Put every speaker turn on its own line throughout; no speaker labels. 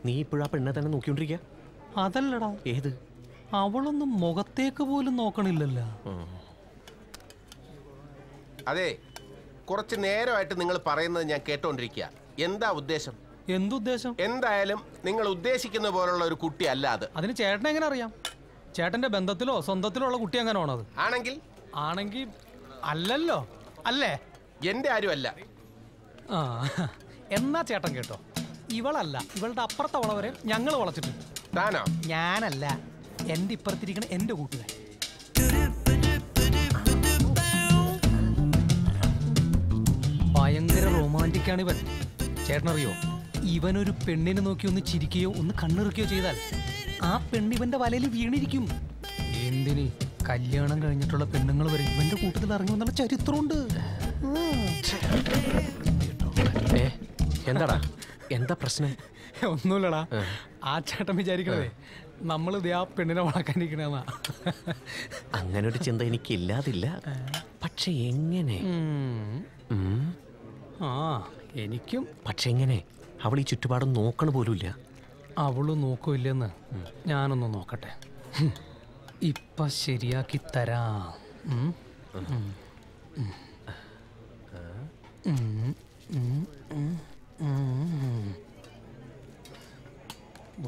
നീ ഇപ്പോഴാ പെണ്ണെ തന്നെ നോക്കിക്കൊണ്ടിരിക്കുക?
അതല്ലടാ.
ഏത്?
അവളൊന്നും മുഖത്തേക്ക് പോലും നോക്കണില്ലല്ലോ.
അതെ, കുറച്ച് നേരമായിട്ട് നിങ്ങൾ പറയുന്നത് ഞാൻ കേട്ടോണ്ടിരിക്കുക. എന്താ ഉദ്ദേശം?
എന്തുദ്ദേശം?
എന്തായാലും നിങ്ങൾ ഉദ്ദേശിക്കുന്ന പോലുള്ള ഒരു കുട്ടി അല്ല അത്.
അതിന് ചേട്ടനെ എങ്ങനെ അറിയാം? ചേട്ടന്റെ ബന്ധത്തിലോ സ്വന്തത്തിലോ ഉള്ള കുട്ടി എങ്ങനെ ആണത്?
ആണെങ്കിൽ
അല്ലല്ലോ. അല്ലേ?
എന്റെ ആരുമല്ല.
എന്നാ ചേട്ടൻ കേട്ടോ, ഇവളല്ല, ഇവളുടെ അപ്പുറത്തെ വളവരെ ഞങ്ങൾ വളച്ചിട്ടുണ്ട്.
താനോ?
ഞാനല്ല, എന്റെ ഇപ്പുറത്തിരിക്കണ എന്റെ കൂട്ടുകാരൻ. ഭയങ്കര റൊമാൻറ്റിക് ആണ് ഇവൻ. ചേട്ടനറിയോ, ഇവനൊരു പെണ്ണിനെ നോക്കി ഒന്ന് ചിരിക്കുകയോ ഒന്ന് കണ്ണിറുക്കുകയോ ചെയ്താൽ ആ പെണ്ണ് ഇവന്റെ വലയിൽ വീണിരിക്കും. എന്തിന്, കല്യാണം കഴിഞ്ഞിട്ടുള്ള പെണ്ണുങ്ങൾ വരെ ഇവന്റെ കൂട്ടത്തിൽ ഇറങ്ങി വന്നുള്ള ചരിത്രമുണ്ട്.
എന്താടാ, എന്താ പ്രശ്നം?
ഒന്നുമില്ലടാ, ആ ചേട്ടൻ വിചാരിക്കണതേ നമ്മളിത് ആ പെണ്ണിനെ വളക്കാനിരിക്കണെന്നാ.
അങ്ങനെ ഒരു ചിന്ത എനിക്കില്ലാതില്ല. പക്ഷെ എങ്ങനെ?
എനിക്കും.
പക്ഷെ എങ്ങനെ? അവൾ ഈ ചുറ്റുപാടും നോക്കണ പോലുമില്ല.
അവള് നോക്കൂല്ലെന്ന് ഞാനൊന്ന് നോക്കട്ടെ. ഇപ്പൊ ശരിയാക്കി തരാം.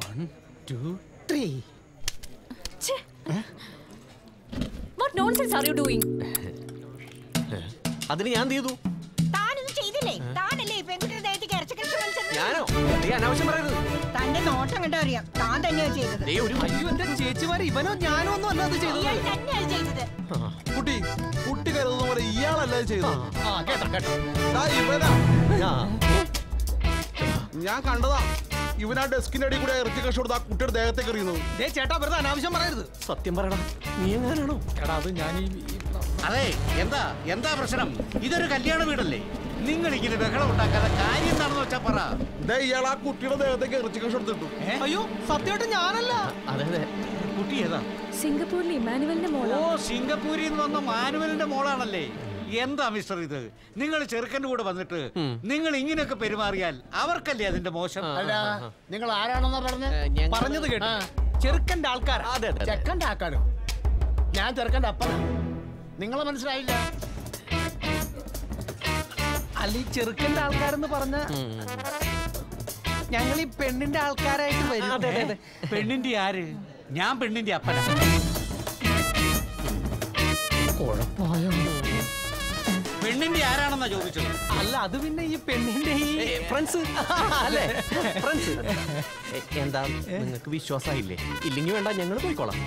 1 2 3.
What nonsense are you doing?
അതിന് ഞാൻ ചെയ്തു.
താനൊന്നും ചെയ്തില്ലേ? താനല്ലേ പെൺകുട്ടിയുടെ ദേഹത്തേക്ക് ഇറച്ചിക്കഷ്ണം വലിച്ചത്?
ഞാനോ? അനാവശ്യം പറയരുത്.
തന്റെ നോട്ടം കണ്ടോ അറിയാം, താൻ തന്നെയാ ചെയ്തത്.
അയ്യോ, എന്റെ ചേച്ചിമാര് ഇവനോ ഞാനോ ഒന്നും അല്ല അത് ചെയ്തത്.
ഇയാൾ തന്നെയാണ് ചെയ്തത്.
കുട്ടി കരുതുന്ന പോലെ ഇയാളല്ല ചെയ്തത്. ഞാൻ കണ്ടതാ, ഇവനാ ഡെസ്കിന്റെ അടി കൂടെ ഇറച്ചി കഷ്ണം കൊടുത്ത് ആ കുട്ടിയുടെ ദേഹത്തേക്ക് എറിയുന്നത്.
ചേട്ടാ വെറുതെ അനാവശ്യം പറയരുത്.
സത്യം പറയടാ, നീ എങ്ങനെയാണോ?
എടാ, അത് ഞാൻ
അതെ, എന്താ പ്രശ്നം? ഇതൊരു കല്യാണ വീടല്ലേ? നിങ്ങൾ ഇങ്ങനെ ബഹളം ഉണ്ടാക്കാതെ കാര്യം എന്താണെന്ന് വെച്ചാ പറ.
ഇയാൾ ആ കുട്ടിയുടെ ദേഹത്തേക്ക് ഇറച്ചി കഷ്ണം എടുത്തിട്ടു.
അയ്യോ, സത്യമായിട്ട് ഞാനല്ല.
അതെ,
കുട്ടി ഏതാ?
സിംഗപ്പൂരിലെ ഇമാനുവലിന്റെ മോളാ.
ഓ, സിംഗപ്പൂരിൽ നിന്ന് വന്ന മാനുവലിന്റെ മോളാണല്ലേ? എന്താ മിസ്റ്റർ ഇത്? നിങ്ങൾ ചെറുക്കൻ്റെ കൂടെ വന്നിട്ട് നിങ്ങൾ ഇങ്ങനെയൊക്കെ പെരുമാറിയാൽ അവർക്കല്ലേ അതിന്റെ മോശം?
അല്ല, നിങ്ങൾ ആരാണെന്നാ
പറഞ്ഞത് കേട്ടോ? ചെറുക്കന്റെ ആൾക്കാരാ.
ചെക്കന്റെ ആൾക്കാരോ? ഞാൻ ചെറുക്കന്റെ അപ്പനാ. നിങ്ങളെ മനസ്സിലായില്ല?
അല്ല, ഈ ചെറുക്കന്റെ ആൾക്കാരെന്ന് പറഞ്ഞ ഞങ്ങൾ ഈ പെണ്ണിന്റെ ആൾക്കാരായിട്ട് വരും.
പെണ്ണിന്റെ ആര്? ഞാൻ പെണ്ണിന്റെ അപ്പനാ.
കുഴപ്പമായോ?
പെണ്ണിന്റെ ആരാണെന്നാ ചോദിച്ചത്?
അല്ല, അത് പിന്നെ ഈ പെണ്ണിന്റെ ഈ
ഫ്രണ്ട്സ് അല്ലേ? ഫ്രണ്ട്സ്. എന്താ, നിങ്ങൾക്ക് വിശ്വാസമായില്ലേ? ഇല്ലെങ്കിൽ വേണ്ട, ഞങ്ങൾ പോയിക്കോളാം.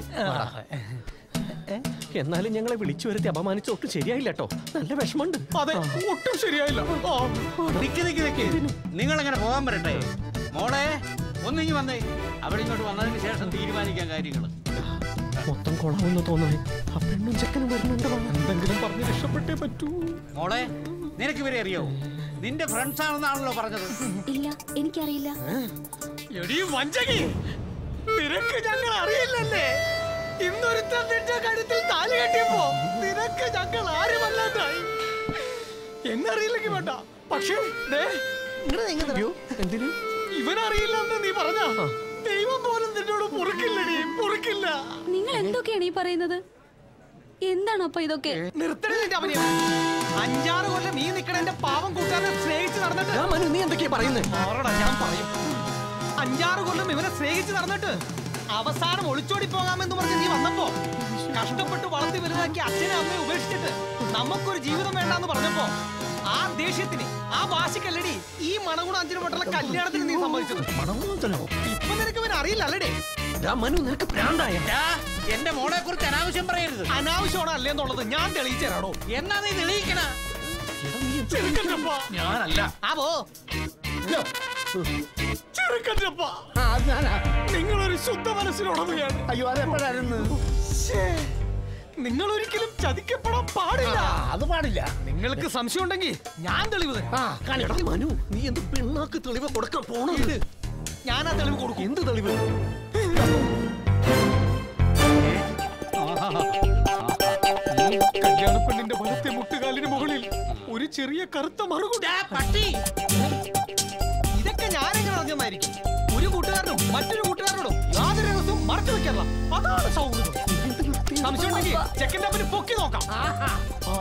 എന്നാലും ഞങ്ങളെ വിളിച്ചു വരുത്തി അപമാനിച്ച ഒട്ടും ശരിയായില്ല കേട്ടോ. നല്ല വിഷമമുണ്ട്.
അതെ, ഒട്ടും ശരിയായില്ല.
നിങ്ങൾ എങ്ങനെ പോകാൻ വരട്ടെ? മോളെ, ഒന്നിങ്ങി വന്നേ. അവിടെ ഇങ്ങോട്ട് വന്നതിന് ശേഷം തീരുമാനിക്കാൻ കാര്യങ്ങൾ.
മൊത്തം കൊളാമെന്ന് തോന്നണേ. ആ പെണ്ണും ചെക്കനും വരുന്നുണ്ട്.
എന്തെങ്കിലും പറഞ്ഞ് രക്ഷപ്പെട്ടേ പറ്റൂ.
മോളെ, നിനക്ക് ഇവരെ അറിയോ? നിന്റെ ഫ്രണ്ട്സ് ആണെന്നാണല്ലോ പറഞ്ഞത്.
ഇല്ല, എനിക്കറിയില്ല.
എടീ വഞ്ചകി, നിനക്ക് ഞങ്ങൾ അറിയില്ലല്ലേ? ഇന്നൊരുത്തൻ നിന്റെ കഴുത്തിൽ താലി കെട്ടിയപ്പോ നിനക്ക് ഞങ്ങൾ ആരുമല്ലാണ്ടായി. എന്നറിയില്ലെങ്കിൽ വേണ്ട, പക്ഷേ ഇവനറിയില്ലെന്ന് നീ പറഞ്ഞ ദൈവം പോലും നിന്നോട് പൊറുക്കില്ലടി, പൊറുക്കില്ല.
നിങ്ങൾ എന്തൊക്കെയാണ് ഈ പറയുന്നത്? എന്താണ് അപ്പൊ ഇതൊക്കെ?
നിർത്തണേ നിന്റെ അഭിനയം. 5-6 കൊല്ലം നീ നിക്കണ പാവം കൂട്ടാനെ സ്നേഹിച്ച് നടന്നിട്ട്
നീ എന്തൊക്കെയാ പറയുന്നത്?
ഞാൻ പറയും. 5-6 കൊല്ലം ഇവനെ സ്നേഹിച്ച് നടന്നിട്ട് അവസാനം ഒളിച്ചോടി പോകാമെന്ന് പറഞ്ഞ് നീ വന്നപ്പോ കഷ്ടപ്പെട്ട് വളർത്തി വലുതാക്കി അച്ഛനെ അമ്മയെ ഉപേക്ഷിച്ചിട്ട് നമുക്കൊരു ജീവിതം വേണ്ടെന്ന് പറഞ്ഞപ്പോ ആ ദേഷ്യത്തിന്, ആ വാശിക്കല്ലടി ഈ മണഗുണം 5 പെട്ടുള്ള കല്യാണത്തിന് നീ സമ്മതിച്ചത്. ഇപ്പൊ നിനക്ക് ഇവൻ അറിയില്ല അല്ലേടേ?
മനു, നിനക്ക് പ്രാന്തായ?
എന്റെ മോളെ കുറിച്ച് അനാവശ്യം പറയരുത്.
അനാവശ്യമാണോ അല്ലേന്നുള്ളത് ഞാൻ തെളിയിച്ചു തരാടോ.
എന്നാ നീ തെളിയിക്കണ?
ഞാനല്ല. നിങ്ങളൊരു ശുദ്ധ മനസ്സിലുടമയാണ്.
അയ്യോ, അതെപ്പോഴായിരുന്നു?
നിങ്ങൾ ഒരിക്കലും ചതിക്കപ്പെടാൻ പാടില്ല.
അത് പാടില്ല.
നിങ്ങൾക്ക് സംശയം ഉണ്ടെങ്കിൽ ഞാൻ തെളിവ് തരാം.
മനു, നീ എന്ത് പെണ്ണാക്ക് തെളിവ് കൊടുക്കാൻ പോണത്?
ഞാൻ ആ തെളിവ് കൊടുക്കും.
എന്ത് തെളിവ്?
കല്യാണ പെണ്ണിന്റെ വലത്തെ മുട്ടുകാലിന് മുകളിൽ ഒരു ചെറിയ കറുത്ത മറുകുണ്ട്. മറ്റൊരു കൂട്ടുകാരോടും യാതൊരു രഹസ്യവും മറച്ചു വെക്കാറില്ല. അതാണ് സൗഹൃദം. സംശയം ഉണ്ടെങ്കിൽ ചെക്കൻ്റെ അപ്പന് പൊക്കി നോക്കാം.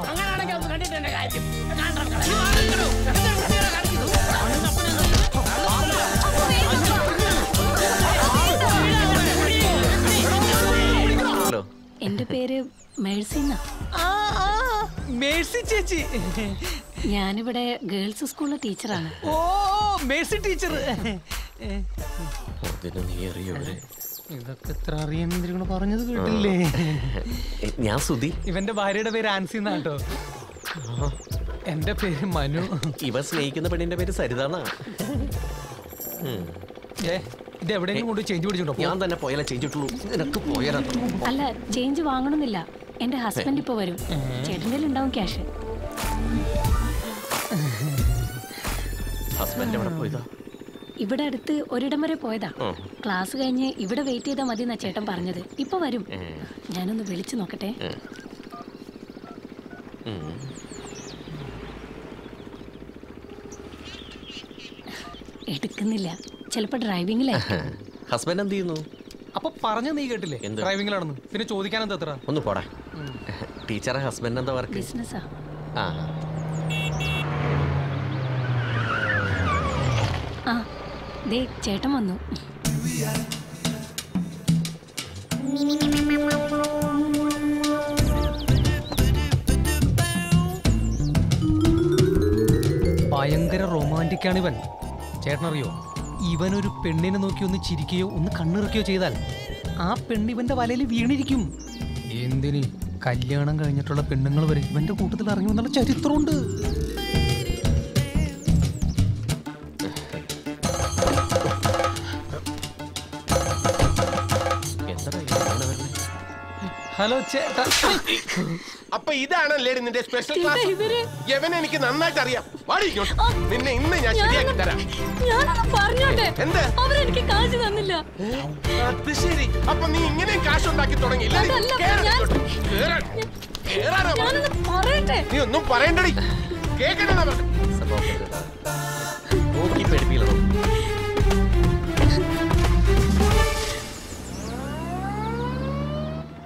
അങ്ങനെയാണെങ്കിൽ അത് കണ്ടിട്ട് കാര്യം
എന്റെ പേര് മേഴ്സിന്ന.
മേഴ്സി ചേച്ചി,
ഞാനിവിടെ ഗേൾസ് സ്കൂളിലെ ടീച്ചറാണ്.
ഓ മേഴ്സി ടീച്ചർ. ഇതൊക്കെ എത്ര അറിയാൻ പറഞ്ഞത് കേട്ടില്ലേ?
ഞാൻ സുധി.
ഇവന്റെ ഭാര്യയുടെ പേര് ആൻസി എന്നാട്ടോ. എന്റെ പേര് മനു.
ഇവ സ്നേഹിക്കുന്ന പെണ്ണിന്റെ പേര് സരിതാന്നാ.
ഇത് എവിടെയെങ്കിലും കൊണ്ട് ചേഞ്ച് പിടിച്ചിട്ടുണ്ടോ?
ഞാൻ തന്നെ പോയാലേ ചേഞ്ച് ഇട്ടുള്ളൂ. നിനക്ക് പോയാലോ?
അല്ല, ചേഞ്ച് വാങ്ങണമെന്നില്ല. എന്റെ ഹസ്ബൻഡ് ഇപ്പൊ വരും. ചേട്ടൻ്റെ ഉണ്ടാവും ക്യാഷ്.
ഹസ്ബൻഡ് എവിടെ പോയതാ?
ഇവിടെ അടുത്ത് ഒരിടം വരെ പോയതാ. ക്ലാസ് കഴിഞ്ഞ് ഇവിടെ വെയിറ്റ് ചെയ്താൽ മതി എന്നാ ചേട്ടൻ പറഞ്ഞത്. ഇപ്പൊ വരും. ഞാനൊന്ന് വിളിച്ചു നോക്കട്ടെ. എടുക്കുന്നില്ല. ചിലപ്പോ ഡ്രൈവിംഗിലായിരിക്കും.
ഹസ്ബൻഡ് എന്ത് ചെയ്യുന്നു?
അപ്പൊ പറഞ്ഞു നീ കേട്ടില്ലേ ഡ്രൈവിംഗിലാണെന്ന്? പിന്നെ ചോദിക്കാൻ എന്താ എത്ര?
ഒന്ന് പോടാ. ടീച്ചറെ ഹസ്ബൻഡ് എന്താ വർക്ക്?
ബിസിനസ്സാ. ആ ദേ ചേട്ടൻ വന്നു.
ഭയങ്കര റൊമാൻറ്റിക് ആണ് ഇവൻ. ചേട്ടനറിയോ, ഇവനൊരു പെണ്ണിനെ നോക്കി ഒന്ന് ചിരിക്കുകയോ ഒന്ന് കണ്ണിറുക്കുകയോ ചെയ്താൽ ആ പെണ്ണ് ഇവന്റെ വലയിൽ വീണിരിക്കും. എന്തിന്? കല്യാണം കഴിഞ്ഞിട്ടുള്ള പെണ്ണുങ്ങൾ വരെ ഇവന്റെ കൂട്ടത്തിൽ ഇറങ്ങി വന്നുള്ള ചരിത്രമുണ്ട്. ഹലോ ചേട്ടാ.
അപ്പൊ ഇതാണല്ലേ നിന്റെ സ്പെഷ്യൽ ക്ലാസ്? യവനെ എനിക്ക് നന്നായിട്ട് അറിയാം. നിന്നെ ഇന്ന് ഞാൻ ശരിയാക്കി തരാം. എന്ത്?
അവരെനിക്ക് കാശ് തന്നില്ല.
അത് ശരി. അപ്പൊ നീ ഇങ്ങനെ കാശ് ഉണ്ടാക്കി തുടങ്ങി? നീ ഒന്നും പറയണ്ടടി. കേക്കണ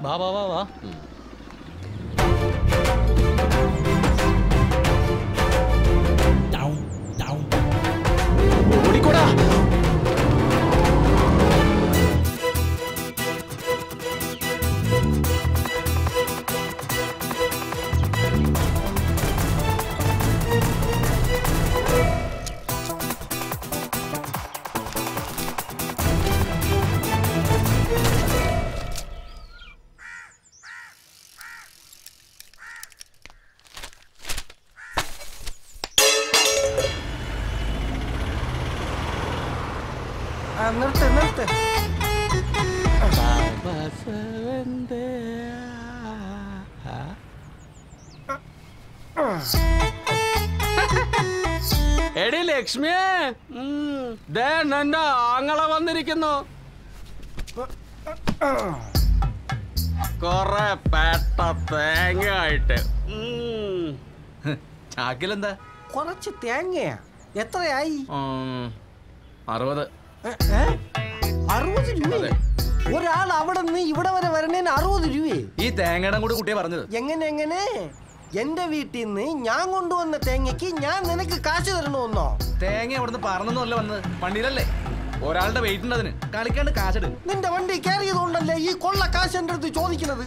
വാ വാ വാ വാ. ഓടിക്കോടാ. നിർത്ത് നിർത്ത്.
എടി ലക്ഷ്മിയെ, ആങ്ങളെ വന്നിരിക്കുന്നു. കൊറേ പേട്ട തേങ്ങ ആയിട്ട്. ചാക്കിലെന്താ?
കുറച്ച് തേങ്ങയാ. എത്രയായി?
60.
60 രൂപ? ഒരാൾ അവിടെ നിന്ന് ഇവിടെ വരെ വരണേന് 60 രൂപയെ?
ഈ തേങ്ങയുടെ കൂടെ കുട്ടിയെ പറഞ്ഞത്.
എങ്ങനെ? എന്റെ വീട്ടിൽ നിന്ന് ഞാൻ കൊണ്ടുവന്ന തേങ്ങയ്ക്ക് ഞാൻ നിനക്ക് കാശ് തരണമെന്നോ?
തേങ്ങ അവിടുന്ന് പറഞ്ഞൊന്നുമല്ല വന്നത്, വണ്ടിയിലല്ലേ. ഒരാളുടെ വെയിറ്റ് ഉണ്ട് അതിന്. കളിക്കാണ്ട് കാശെടു.
നിന്റെ വണ്ടി കയറിയതുകൊണ്ടല്ലേ ഈ കൊള്ള കാശ് എന്റെ അടുത്ത് ചോദിക്കുന്നത്.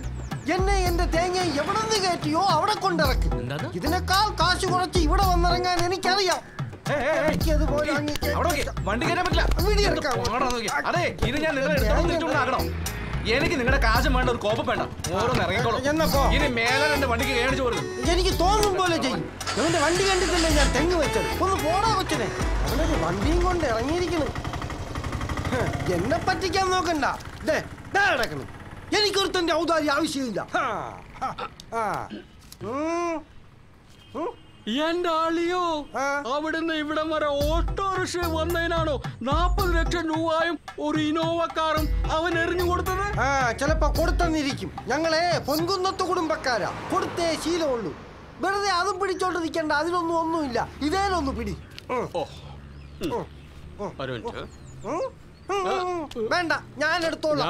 എന്നെ എന്റെ തേങ്ങ എവിടെ നിന്ന് കയറ്റിയോ അവിടെ കൊണ്ടിറക്കും. ഇതിനേക്കാൾ കാശ് കുറച്ച് ഇവിടെ വന്നിറങ്ങാൻ എനിക്കറിയാം.
വണ്ടി കയറാൻ പറ്റില്ല. അതെ, ഇത് ഞാൻ നിങ്ങളെ എനിക്ക് നിങ്ങളുടെ കാശും വേണ്ട, ഒരു കോപ്പം വേണ്ട. ഓരോന്ന് ഇറങ്ങിക്കോളൂ. ഇനി മേലെ എന്റെ വണ്ടിക്ക് കേണിച്ചു കൊടുക്കും.
എനിക്ക് തോന്നും പോലെ ചെയ്യും. അവന്റെ വണ്ടി കണ്ടിട്ടല്ലേ ഞാൻ തെങ്ങ് വെച്ചത്. ഒന്ന് പോടാ കൊച്ചനെ. അവനൊരു വണ്ടിയും കൊണ്ട് ഇറങ്ങിയിരിക്കുന്നു. എന്നെ പറ്റിക്കാൻ നോക്കണ്ട. നടക്കണം. എനിക്കൊരുത്തന്റെ ഔദാര്യം ആവശ്യമില്ല.
എന്റെ ആളിയോ, അവിടുന്ന് ഇവിടം വരെ ഓട്ടോറിക്ഷ വന്നതിനാണോ 40 ലക്ഷം രൂപയും ഒരു ഇനോവ കാറും അവൻ എറിഞ്ഞു കൊടുത്തത്?
ചിലപ്പോ കൊടുത്തെന്നിരിക്കും. ഞങ്ങളെ പൊൻകുന്നത്ത് കുടുംബക്കാരാ. കൊടുത്തേ ശീലമുള്ളൂ. വെറുതെ അതും പിടിച്ചോണ്ട് നിൽക്കണ്ട. അതിനൊന്നും ഒന്നുമില്ല. ഇതേലൊന്ന് പിടി. വേണ്ട, ഞാൻ എടുത്തോളാം.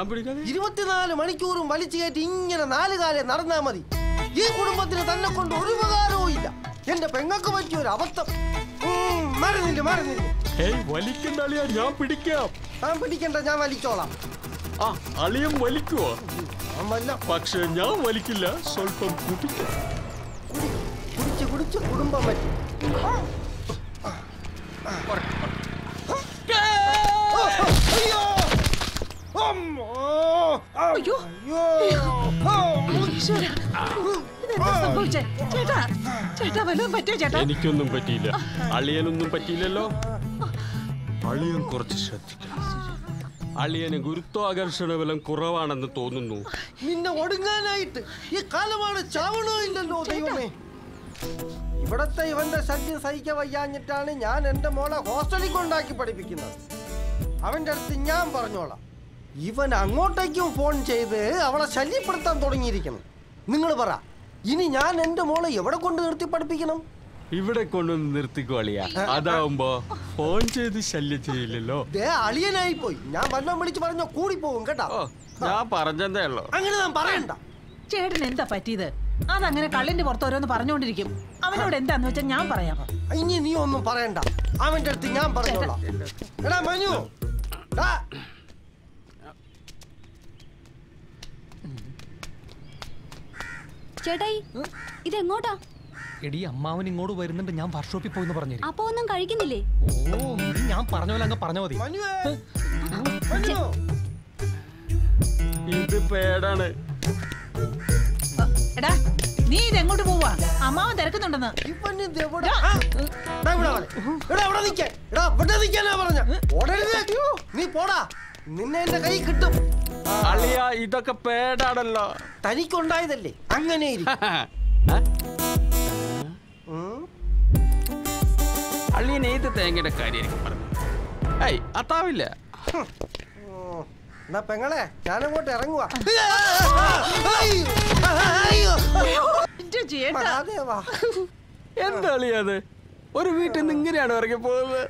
24 മണിക്കൂറും വലിച്ചു കയറ്റി ഇങ്ങനെ 4 കാലം നടന്നാ മതി. ഈ കുടുംബത്തിന് തന്നെ കൊണ്ട് ഒരു ഉപകാരവും ഇല്ല. എന്റെ പെങ്ങൾക്ക് പറ്റിയ ഒരു അബദ്ധം. മരുന്നില്ല.
ഞാൻ പിടിക്കാം.
ഞാൻ പിടിക്കണ്ട, ഞാൻ വലിച്ചോളാം.
അളിയം വലിക്കുവോ? പക്ഷെ ഞാൻ വലിക്കില്ല, സ്വല്പം കുടിക്കാം.
കുടിച്ച് കുടുംബം പറ്റി.
എനിക്കൊന്നും പറ്റിയില്ല. അളിയനൊന്നും പറ്റിയില്ലല്ലോ. അളിയൻ കുറച്ച് ശ്രദ്ധിക്കണം. അളിയന് ഗുരുത്വാകർഷണ ബലം കുറവാണെന്ന് തോന്നുന്നു.
നിന്നെ ഒടുങ്ങാനായിട്ട് ഈ കാലമാണ് ചാവണോ ഇല്ലല്ലോ ദൈവമേ. ഇവിടത്തെ ഇവന്റെ ശല്യം സഹിക്കാൻ വയ്യാഞ്ഞിട്ടാണ് ഞാൻ എന്റെ മോളെ ഹോസ്റ്റലിൽ കൊണ്ടാക്കി പഠിപ്പിക്കുന്നത്. അവന്റെ അടുത്ത് ഞാൻ പറഞ്ഞോളാം. ഇവൻ അങ്ങോട്ടേക്കും ഫോൺ ചെയ്ത് അവളെ ശല്യപ്പെടുത്താൻ തുടങ്ങിയിരിക്കണം. നിങ്ങൾ പറ, ഇനി ഞാൻ എന്റെ മോളെ എവിടെ കൊണ്ട് നിർത്തി പഠിപ്പിക്കണം?
ഇവിടെ കൊണ്ടൊന്ന് നിർത്തിക്കോ അളിയ. അതാവുമ്പോ ഫോൺ ചെയ്ത് ശല്യം ചെയ്യില്ലല്ലോ.
അളിയനായി പോയി. ഞാൻ വല്ലതും വിളിച്ച് പറഞ്ഞോ കൂടി പോകും കേട്ടോ.
ഞാൻ പറഞ്ഞതേ ഉള്ളൂ.
അങ്ങനെ ഞാൻ പറയണ്ട.
ചേട്ടൻ എന്താ പറ്റിയത്? അതങ്ങനെ കള്ളിന്റെ പുറത്ത് ഓരോന്ന് പറഞ്ഞോണ്ടിരിക്കും. അവനോട് എന്താന്ന് വെച്ചാൽ ഞാൻ പറയാം.
ഇനി നീ ഒന്നും പറയണ്ട. അവന്റെ അടുത്ത് ഞാൻ പറഞ്ഞോളാം. എടാ മനു,
ചേട്ടായി ഇതെങ്ങോട്ടാ?
എടി അമ്മാവൻ ഇങ്ങോട്ട് വരുന്നുണ്ട്. ഞാൻ വർക്ക്ഷോപ്പിൽ പോയിന്ന് പറഞ്ഞു.
അപ്പൊ ഒന്നും കഴിക്കുന്നില്ലേ?
ഞാൻ പറഞ്ഞ പോലെ അങ്ങ് പറഞ്ഞ മതി.
ഇത് പേടാണ്.
എടാ നീ ഇതെങ്ങോട്ട് പോവാ? അമ്മാവൻ തിരക്കുന്നുണ്ടെന്ന്.
നീ പോടാ, നിന്നെ എന്റെ കൈ കിട്ടും.
അളിയ ഇതൊക്കെ പേടാണല്ലോ.
തനിക്കുണ്ടായതല്ലേ, അങ്ങനെ
അളിയൻ ഏത് തേങ്ങയുടെ കാര്യം പറഞ്ഞു? അത്താവില്ല.
എന്നാ പെങ്ങളെ, ഞാനങ്ങോട്ട് ഇറങ്ങുവാ.
എന്താ അളിയത്? ഒരു വീട്ടിൽ നിന്ന് ഇങ്ങനെയാണ് ഇറങ്ങി പോകുന്നത്?